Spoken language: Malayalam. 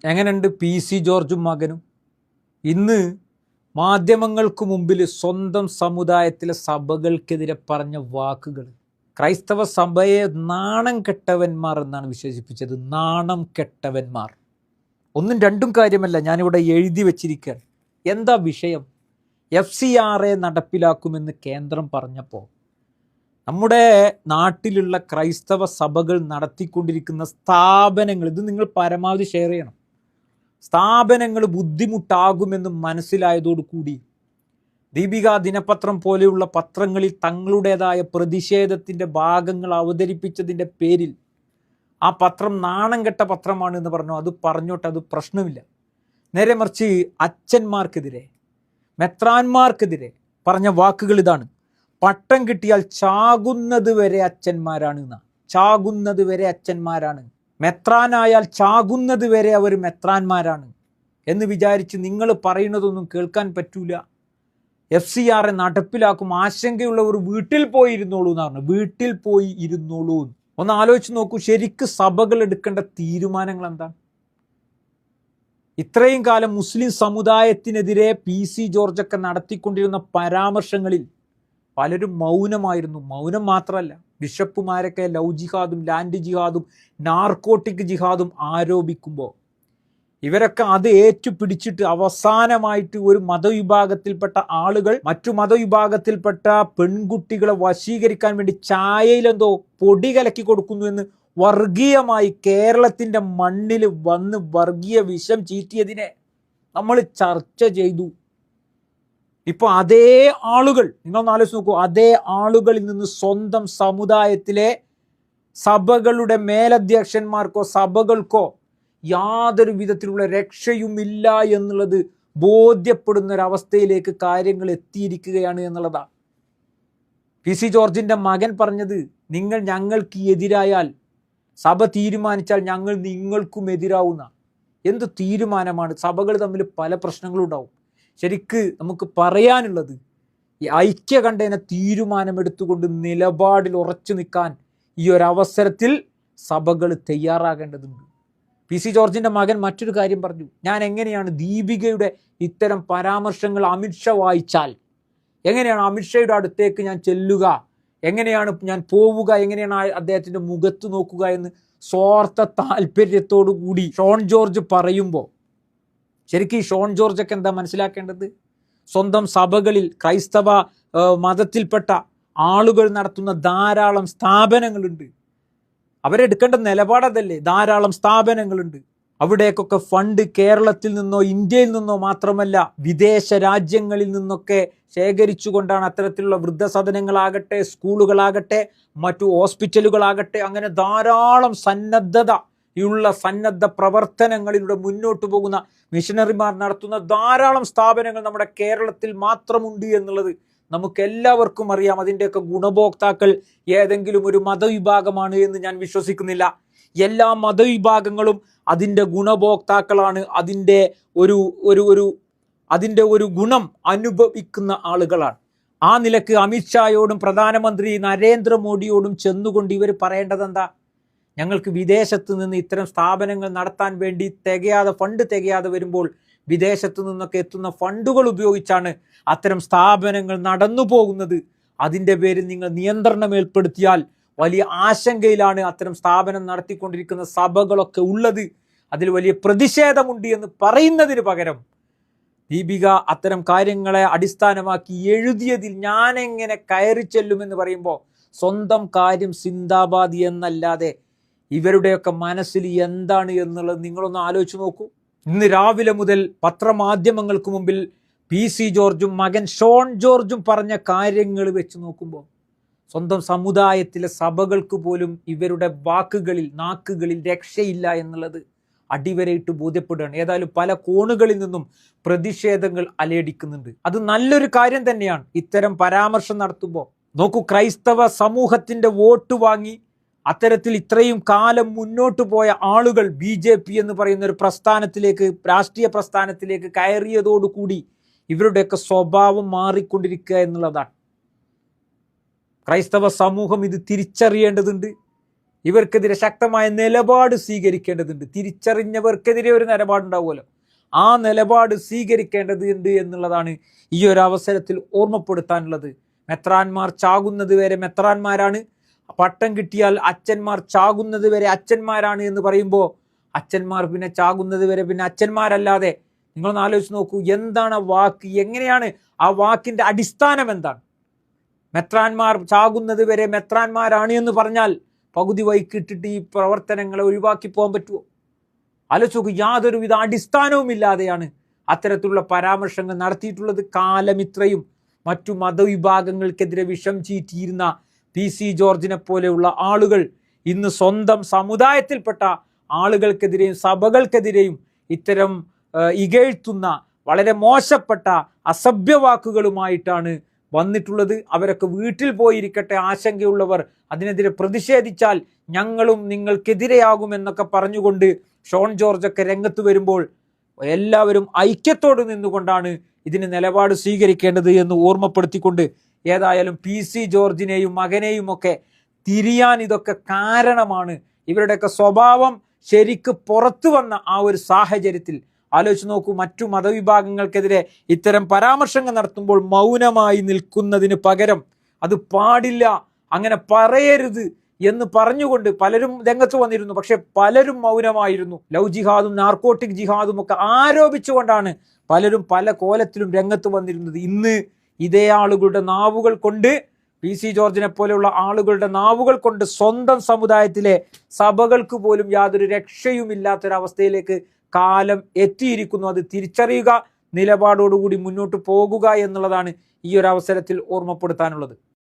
എങ്ങനെയുണ്ട് പി സി ജോർജും മകനും? ഇന്ന് മാധ്യമങ്ങൾക്ക് മുമ്പിൽ സ്വന്തം സമുദായത്തിലെ സഭകൾക്കെതിരെ പറഞ്ഞ വാക്കുകൾ, ക്രൈസ്തവ സഭയെ നാണം കെട്ടവന്മാർ എന്നാണ് വിശേഷിപ്പിച്ചത്. നാണം കെട്ടവന്മാർ. ഒന്നും രണ്ടും കാര്യമല്ല, ഞാനിവിടെ എഴുതി വച്ചിരിക്കുകയാണ്. എന്താ വിഷയം? FCRA നടപ്പിലാക്കുമെന്ന് കേന്ദ്രം പറഞ്ഞപ്പോൾ നമ്മുടെ നാട്ടിലുള്ള ക്രൈസ്തവ സഭകൾ നടത്തിക്കൊണ്ടിരിക്കുന്ന സ്ഥാപനങ്ങൾ, ഇത് നിങ്ങൾ പരമാവധി ഷെയർ ചെയ്യണം. സ്ഥാപനങ്ങൾ ബുദ്ധിമുട്ടാകുമെന്ന് മനസ്സിലായതോടുകൂടി ദീപിക ദിനപത്രം പോലെയുള്ള പത്രങ്ങളിൽ തങ്ങളുടേതായ പ്രതിഷേധത്തിൻ്റെ ഭാഗങ്ങൾ അവതരിപ്പിച്ചതിൻ്റെ പേരിൽ ആ പത്രം നാണം കെട്ട പത്രമാണ് എന്ന് പറഞ്ഞു. അത് പറഞ്ഞോട്ടെ, അത് പ്രശ്നമില്ല. നേരെ മറിച്ച് അച്ഛന്മാർക്കെതിരെ, മെത്രാന്മാർക്കെതിരെ പറഞ്ഞ വാക്കുകൾ ഇതാണ്: പട്ടം കിട്ടിയാൽ ചാകുന്നത് വരെ അച്ഛന്മാരാണ് എന്നാ. ചാകുന്നത് വരെ അച്ഛന്മാരാണ്. മെത്രാനായാൽ ചാകുന്നത് വരെ അവർ മെത്രാന്മാരാണ് എന്ന് വിചാരിച്ച് നിങ്ങൾ പറയുന്നതൊന്നും കേൾക്കാൻ പറ്റൂല. FCRA നടപ്പിലാക്കും, ആശങ്കയുള്ളവർ വീട്ടിൽ പോയി ഇരുന്നോളൂ എന്ന് പറഞ്ഞു. വീട്ടിൽ പോയി ഇരുന്നോളൂ. ഒന്ന് ആലോചിച്ച് നോക്കൂ, ശരിക്ക് സഭകൾ എടുക്കേണ്ട തീരുമാനങ്ങൾ എന്താണ്? ഇത്രയും കാലം മുസ്ലിം സമുദായത്തിനെതിരെ PC ജോർജൊക്കെ നടത്തിക്കൊണ്ടിരുന്ന പരാമർശങ്ങളിൽ പലരും മൗനമായിരുന്നു. മൗനം മാത്രമല്ല, ബിഷപ്പുമാരൊക്കെ ലവ് ജിഹാദും ലാൻഡ് ജിഹാദും നാർക്കോട്ടിക് ജിഹാദും ആരോപിക്കുമ്പോൾ ഇവരൊക്കെ അത് ഏറ്റുപിടിച്ചിട്ട് അവസാനമായിട്ട് ഒരു മതവിഭാഗത്തിൽപ്പെട്ട ആളുകൾ മറ്റു മതവിഭാഗത്തിൽപ്പെട്ട പെൺകുട്ടികളെ വശീകരിക്കാൻ വേണ്ടി ചായയിലെന്തോ പൊടി കലക്കി കൊടുക്കുന്നു എന്ന് വർഗീയമായി കേരളത്തിൻ്റെ മണ്ണിൽ വന്ന് വർഗീയ വിഷം ചീറ്റിയതിനെ നമ്മൾ ചർച്ച ചെയ്തു. ഇപ്പോൾ അതേ ആളുകൾ, നിങ്ങളൊന്ന് ആലോചിച്ച് നോക്കൂ, അതേ ആളുകളിൽ നിന്ന് സ്വന്തം സമുദായത്തിലെ സഭകളുടെ മേലധ്യക്ഷന്മാർക്കോ സഭകൾക്കോ യാതൊരു വിധത്തിലുള്ള രക്ഷയുമില്ല എന്നുള്ളത് ബോധ്യപ്പെടുന്ന ഒരവസ്ഥയിലേക്ക് കാര്യങ്ങൾ എത്തിയിരിക്കുകയാണ് എന്നുള്ളതാണ്. PC ജോർജിൻ്റെ മകൻ പറഞ്ഞത്, നിങ്ങൾ ഞങ്ങൾക്ക് എതിരായാൽ, സഭ തീരുമാനിച്ചാൽ ഞങ്ങൾ നിങ്ങൾക്കും എതിരാവുന്ന. എന്ത് തീരുമാനമാണ്? സഭകൾ തമ്മിൽ പല പ്രശ്നങ്ങളും ഉണ്ടാവും. ശരിക്ക് നമുക്ക് പറയാനുള്ളത്, ഈ ഐക്യകണ്ഠേന തീരുമാനമെടുത്തുകൊണ്ട് നിലപാടിൽ ഉറച്ചു നിൽക്കാൻ ഈ ഒരവസരത്തിൽ സഭകൾ തയ്യാറാകേണ്ടതുണ്ട്. PC ജോർജിൻ്റെ മകൻ മറ്റൊരു കാര്യം പറഞ്ഞു. ഞാൻ എങ്ങനെയാണ് ദീപികയുടെ ഇത്തരം പരാമർശങ്ങൾ അമിത്ഷാ വായിച്ചാൽ എങ്ങനെയാണ് അമിത്ഷായുടെ അടുത്തേക്ക് ഞാൻ ചെല്ലുക, എങ്ങനെയാണ് ഞാൻ പോവുക, എങ്ങനെയാണ് അദ്ദേഹത്തിൻ്റെ മുഖത്ത് നോക്കുക എന്ന് സ്വാർത്ഥ താല്പര്യത്തോടു കൂടി ഷോൺ ജോർജ് പറയുമ്പോൾ ശരിക്കും ഈ ഷോൺ ജോർജൊക്കെ എന്താ മനസ്സിലാക്കേണ്ടത്? സ്വന്തം സഭകളിൽ ക്രൈസ്തവ മതത്തിൽപ്പെട്ട ആളുകൾ നടത്തുന്ന ധാരാളം സ്ഥാപനങ്ങളുണ്ട്. അവരെടുക്കേണ്ട നിലപാടതല്ലേ? ധാരാളം സ്ഥാപനങ്ങളുണ്ട്. അവിടേക്കൊക്കെ ഫണ്ട് കേരളത്തിൽ നിന്നോ ഇന്ത്യയിൽ നിന്നോ മാത്രമല്ല വിദേശ രാജ്യങ്ങളിൽ നിന്നൊക്കെ ശേഖരിച്ചുകൊണ്ടാണ് അത്തരത്തിലുള്ള വൃദ്ധസദനങ്ങളാകട്ടെ, സ്കൂളുകളാകട്ടെ, മറ്റു ഹോസ്പിറ്റലുകളാകട്ടെ, അങ്ങനെ ധാരാളം സന്നദ്ധ പ്രവർത്തനങ്ങളിലൂടെ മുന്നോട്ട് പോകുന്ന മിഷനറിമാർ നടത്തുന്ന ധാരാളം സ്ഥാപനങ്ങൾ നമ്മുടെ കേരളത്തിൽ മാത്രമുണ്ട് എന്നുള്ളത് നമുക്ക് എല്ലാവർക്കും അറിയാം. അതിൻ്റെയൊക്കെ ഗുണഭോക്താക്കൾ ഏതെങ്കിലും ഒരു മതവിഭാഗമാണ് എന്ന് ഞാൻ വിശ്വസിക്കുന്നില്ല. എല്ലാ മതവിഭാഗങ്ങളും അതിൻ്റെ ഗുണഭോക്താക്കളാണ്. അതിൻ്റെ ഒരു ഗുണം അനുഭവിക്കുന്ന ആളുകളാണ്. ആ നിലക്ക് അമിത്ഷായോടും പ്രധാനമന്ത്രി നരേന്ദ്രമോദിയോടും ചെന്നുകൊണ്ട് ഇവർ പറയേണ്ടത് എന്താ? ഞങ്ങൾക്ക് വിദേശത്ത് നിന്ന് ഇത്തരം സ്ഥാപനങ്ങൾ നടത്താൻ വേണ്ടി ഫണ്ട് തികയാതെ വരുമ്പോൾ വിദേശത്ത് നിന്നൊക്കെ എത്തുന്ന ഫണ്ടുകൾ ഉപയോഗിച്ചാണ് അത്തരം സ്ഥാപനങ്ങൾ നടന്നു പോകുന്നത്. അതിൻ്റെ പേരിൽ നിങ്ങൾ നിയന്ത്രണം ഏർപ്പെടുത്തിയാൽ വലിയ ആശങ്കയിലാണ് അത്തരം സ്ഥാപനം നടത്തിക്കൊണ്ടിരിക്കുന്ന സഭകളൊക്കെ ഉള്ളത്. അതിൽ വലിയ പ്രതിഷേധമുണ്ട് എന്ന് പറയുന്നതിന് പകരം ദീപിക അത്തരം കാര്യങ്ങളെ അടിസ്ഥാനമാക്കി എഴുതിയതിൽ ഞാൻ എങ്ങനെ കയറി ചെല്ലുമെന്ന് പറയുമ്പോൾ സ്വന്തം കാര്യം സിന്ദാബാദ് എന്നല്ലാതെ ഇവരുടെയൊക്കെ മനസ്സിൽ എന്താണ് എന്നുള്ളത് നിങ്ങളൊന്ന് ആലോചിച്ച് നോക്കൂ. ഇന്ന് രാവിലെ മുതൽ പത്രമാധ്യമങ്ങൾക്ക് മുമ്പിൽ PC ജോർജും മകൻ ഷോൺ ജോർജും പറഞ്ഞ കാര്യങ്ങൾ വെച്ച് നോക്കുമ്പോൾ സ്വന്തം സമുദായത്തിലെ സഭകൾക്ക് പോലും ഇവരുടെ നാക്കുകളിൽ രക്ഷയില്ല എന്നുള്ളത് അടിവരയിട്ട് ബോധ്യപ്പെടുകയാണ്. ഏതായാലും പല കോണുകളിൽ നിന്നും പ്രതിഷേധങ്ങൾ അലയടിക്കുന്നുണ്ട്. അത് നല്ലൊരു കാര്യം തന്നെയാണ്. ഇത്തരം പരാമർശം നടത്തുമ്പോൾ നോക്കൂ, ക്രൈസ്തവ സമൂഹത്തിൻ്റെ വോട്ട് വാങ്ങി അത്തരത്തിൽ ഇത്രയും കാലം മുന്നോട്ട് പോയ ആളുകൾ BJP എന്ന് പറയുന്ന ഒരു രാഷ്ട്രീയ പ്രസ്ഥാനത്തിലേക്ക് കയറിയതോടുകൂടി ഇവരുടെയൊക്കെ സ്വഭാവം മാറിക്കൊണ്ടിരിക്കുക എന്നുള്ളതാണ്. ക്രൈസ്തവ സമൂഹം ഇത് തിരിച്ചറിയേണ്ടതുണ്ട്. ഇവർക്കെതിരെ ശക്തമായ നിലപാട് സ്വീകരിക്കേണ്ടതുണ്ട്. തിരിച്ചറിഞ്ഞവർക്കെതിരെ ഒരു നിലപാടുണ്ടാവുമല്ലോ, ആ നിലപാട് സ്വീകരിക്കേണ്ടതുണ്ട് എന്നുള്ളതാണ് ഈ ഒരു അവസരത്തിൽ ഓർമ്മപ്പെടുത്താനുള്ളത്. മെത്രാന്മാർ ചാകുന്നത് വരെ മെത്രാന്മാരാണ്, പട്ടം കിട്ടിയാൽ അച്ഛന്മാർ ചാകുന്നത് വരെ അച്ഛന്മാരാണ് എന്ന് പറയുമ്പോൾ അച്ഛന്മാർ പിന്നെ ചാകുന്നത് വരെ പിന്നെ അച്ഛന്മാരല്ലാതെ നിങ്ങളൊന്ന് ആലോചിച്ച് നോക്കൂ, എന്താണ് ആ വാക്ക്, എങ്ങനെയാണ് ആ വാക്കിന്റെ അടിസ്ഥാനം എന്താണ്? മെത്രാന്മാർ ചാകുന്നത് വരെ മെത്രാന്മാരാണ് എന്ന് പറഞ്ഞാൽ പകുതി വൈക്കിട്ടിട്ട് ഈ പ്രവർത്തനങ്ങളെ ഒഴിവാക്കി പോകാൻ പറ്റുമോ? ആലോചിച്ച് നോക്കൂ, യാതൊരുവിധ അടിസ്ഥാനവും ഇല്ലാതെയാണ് അത്തരത്തിലുള്ള പരാമർശങ്ങൾ നടത്തിയിട്ടുള്ളത്. കാലമിത്രയും മറ്റു മതവിഭാഗങ്ങൾക്കെതിരെ വിഷം ചീറ്റിയിരുന്ന PC ജോർജിനെ പോലെയുള്ള ആളുകൾ ഇന്ന് സ്വന്തം സമുദായത്തിൽപ്പെട്ട ആളുകൾക്കെതിരെയും സഭകൾക്കെതിരെയും ഇത്തരം ഇകഴ്ത്തുന്ന വളരെ മോശപ്പെട്ട അസഭ്യവാക്കുകളുമായിട്ടാണ് വന്നിട്ടുള്ളത്. അവരൊക്കെ വീട്ടിൽ പോയിരിക്കട്ടെ, ആശങ്കയുള്ളവർ അതിനെതിരെ പ്രതിഷേധിച്ചാൽ ഞങ്ങളും നിങ്ങൾക്കെതിരെയാകുമെന്നൊക്കെ പറഞ്ഞുകൊണ്ട് ഷോൺ ജോർജൊക്കെ രംഗത്ത് വരുമ്പോൾ എല്ലാവരും ഐക്യത്തോട് നിന്നുകൊണ്ടാണ് ഇതിന് നിലപാട് സ്വീകരിക്കേണ്ടത് എന്ന് ഓർമ്മപ്പെടുത്തിക്കൊണ്ട്, ഏതായാലും PC ജോർജിനെയും മകനെയും ഒക്കെ തിരിയാൻ ഇതൊക്കെ കാരണമാണ്. ഇവരുടെയൊക്കെ സ്വഭാവം ശരിക്ക് പുറത്തു വന്ന ആ ഒരു സാഹചര്യത്തിൽ ആലോചിച്ച് നോക്കൂ, മറ്റു മതവിഭാഗങ്ങൾക്കെതിരെ ഇത്തരം പരാമർശങ്ങൾ നടത്തുമ്പോൾ മൗനമായി നിൽക്കുന്നതിന് പകരം അത് പാടില്ല, അങ്ങനെ പറയരുത് എന്ന് പറഞ്ഞുകൊണ്ട് പലരും രംഗത്ത് വന്നിരുന്നു. പക്ഷെ പലരും മൗനമായിരുന്നു. ലവ് ജിഹാദും നാർക്കോട്ടിക് ജിഹാദും ഒക്കെ ആരോപിച്ചുകൊണ്ടാണ് പലരും പല കോലത്തിലും രംഗത്ത് വന്നിരുന്നത്. ഇന്ന് ഇതേ ആളുകളുടെ നാവുകൾ കൊണ്ട്, PC ജോർജിനെ പോലെയുള്ള ആളുകളുടെ നാവുകൾ കൊണ്ട് സ്വന്തം സമുദായത്തിലെ സഭകൾക്ക് പോലും യാതൊരു രക്ഷയുമില്ലാത്തൊരവസ്ഥയിലേക്ക് കാലം എത്തിയിരിക്കുന്നു. അത് തിരിച്ചറിയുക, നിലപാടോടുകൂടി മുന്നോട്ട് പോകുക എന്നുള്ളതാണ് ഈ ഒരു അവസരത്തിൽ ഓർമ്മപ്പെടുത്താനുള്ളത്.